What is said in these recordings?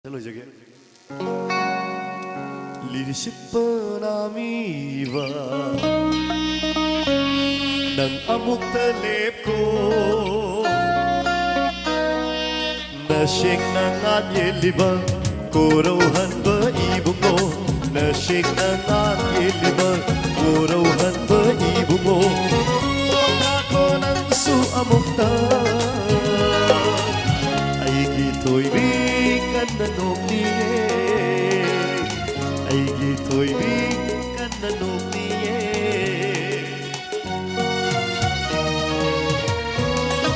Hello jage. Leadership penamiwa nang amuk telep ko nasyik nangat yeliba korauhan beribu mo nasyik nangat yeliba korauhan beribu mo ako nang su amuk ta ay gito'y kananong niye ay gito'y kananong niye.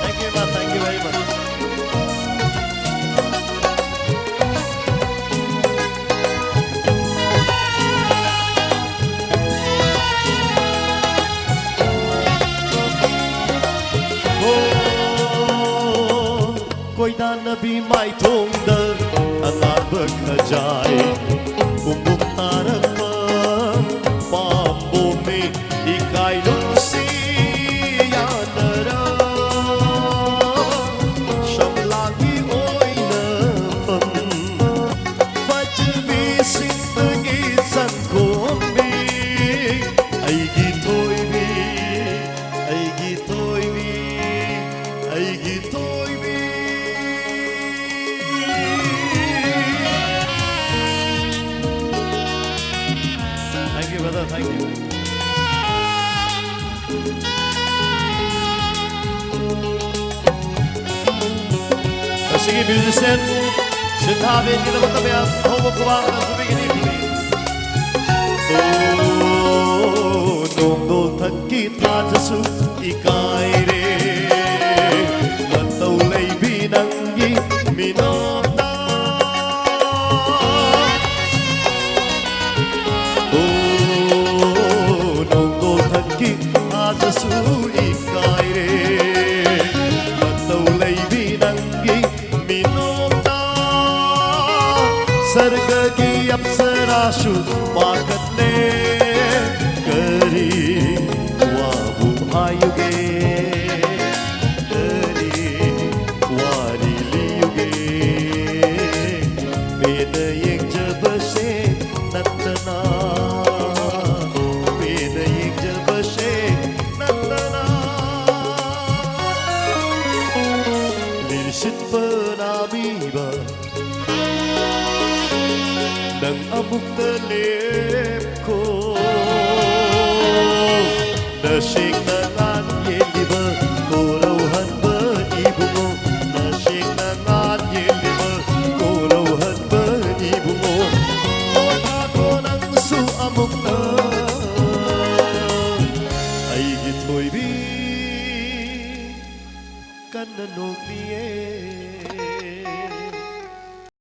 Thank you, ma. Thank you very much. Oh, ko'y danabi may tongdar ang abagkajay bumuktarang pambumi ikay lusiyanara siyang lagi oy nafam fajbising pagisan kumbi ay gito'y bi ay gito'y bi ay gito'y bi. Thank you, brother. Thank you. Sige, musician. Sintabi, hindi naman tabi ang humukuha ng kumigin-ibig. Oh, nung tagkita jasu ikay re matawlay binanggi minota. Jasu ikay re matawlay binanggi minota sarga ki apsarashu makat ne kari wabu hayuge kari wari liyuge benayek jabase natana benayek jabase Leadership penamiba nang amuk telep ko nasyik nangan yeliba korauhan beribu mo nasyik nangan yeliba korauhan beribu mo ako nang su amuk na ay gito'y bi kananong niye.